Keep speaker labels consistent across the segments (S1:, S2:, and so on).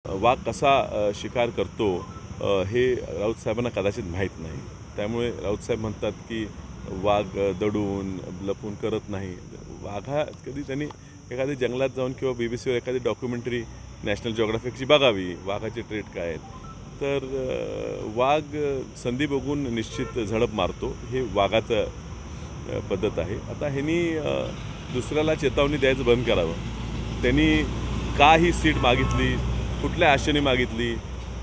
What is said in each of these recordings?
S1: वाघ कसा शिकार करतो हे राऊत साहेबांना कदाचित माहीत नाही. त्यामुळे राऊत साहेब म्हणतात की वाघ दडून लपून करत नाही. वाघा कधी त्यांनी एखाद्या जंगलात जाऊन किंवा BBC वर एखादी डॉक्युमेंटरी नॅशनल जिओग्राफिकची बघावी, वाघाचे ट्रेट काय आहेत. तर वाघ संधी बघून निश्चित झडप मारतो, हे वाघाचं पद्धत आहे. आता ह्यांनी दुसऱ्याला चेतावणी द्यायचं बंद करावं. त्यांनी का ही सीट मागितली, कुठल्या आशेने मागितली,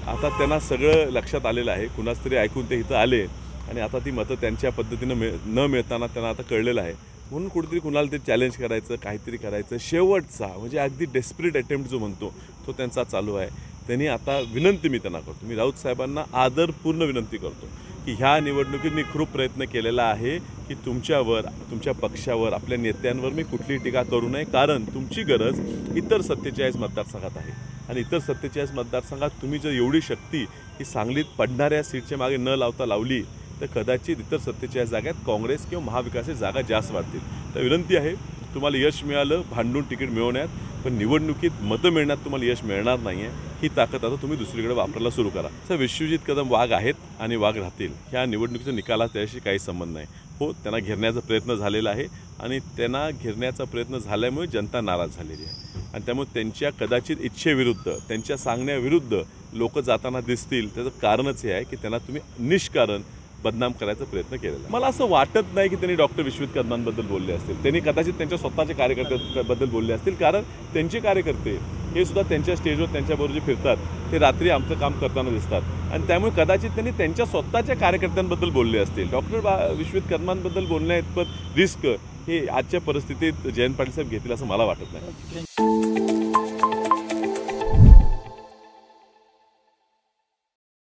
S1: आता त्यांना सगळं लक्षात आलेलं आहे. कुणाच तरी ऐकून ते इथं आले आणि आता ती मतं त्यांच्या पद्धतीनं न मिळताना त्यांना आता कळलेलं आहे. म्हणून कुठेतरी कुणाला ते चॅलेंज करायचं, काहीतरी करायचं, शेवटचा म्हणजे अगदी डेस्परेट अटेम्प्ट जो म्हणतो तो त्यांचा चालू आहे. त्यांनी आता विनंती मी त्यांना करतो, मी राऊत साहेबांना आदरपूर्ण विनंती करतो की ह्या निवडणुकीत मी खूप प्रयत्न केलेला आहे की तुमच्यावर, तुमच्या पक्षावर, आपल्या नेत्यांवर मी कुठलीही टीका करू नये. कारण तुमची गरज इतर 47 मतदारसंघात आहे आणि इतर 47 मतदारसंघात तुम्ही जर एवढी शक्ती ही सांगलीत पडणाऱ्या सीटच्या मागे न लावता लावली तर कदाचित इतर 47 जागात काँग्रेस किंवा महाविकासच्या जागा जास्त वाढतील. तर विनंती आहे, तुम्हाला यश मिळालं भांडून तिकीट मिळवण्यात, पण निवडणुकीत मतं मिळण्यात तुम्हाला यश मिळणार नाही आहे. ही ताकद आता तुम्ही दुसरीकडे वापरायला सुरू करा. तर विश्वजित कदम वाघ आहेत आणि वाघ राहतील. ह्या निवडणुकीचा निकालात त्याशी काही संबंध नाही. हो, त्यांना घेरण्याचा प्रयत्न झालेला आहे आणि त्यांना घेरण्याचा प्रयत्न झाल्यामुळे जनता नाराज झालेली आहे आणि त्यामुळे त्यांच्या कदाचित इच्छेविरुद्ध, त्यांच्या सांगण्याविरुद्ध लोक जाताना दिसतील. त्याचं कारणच हे आहे की त्यांना तुम्ही निष्कारण बदनाम करायचा प्रयत्न केलेला आहे. मला असं वाटत नाही की त्यांनी डॉक्टर विश्वजित कदमांबद्दल बोलले असतील. त्यांनी कदाचित त्यांच्या स्वतःच्या कार्यकर्त्यांबद्दल बोलले असतील. कारण त्यांचे कार्यकर्ते हे सुद्धा त्यांच्या स्टेजवर त्यांच्याबरोबर जे फिरतात ते रात्री आमचं काम करताना दिसतात आणि त्यामुळे कदाचित त्यांनी त्यांच्या स्वतःच्या कार्यकर्त्यांबद्दल बोलले असतील. डॉक्टर विश्वजित कदमांबद्दल बोलण्याइतपत रिस्क हे आजच्या परिस्थितीत जयंत पाटील साहेब घेतील असं मला वाटत नाही.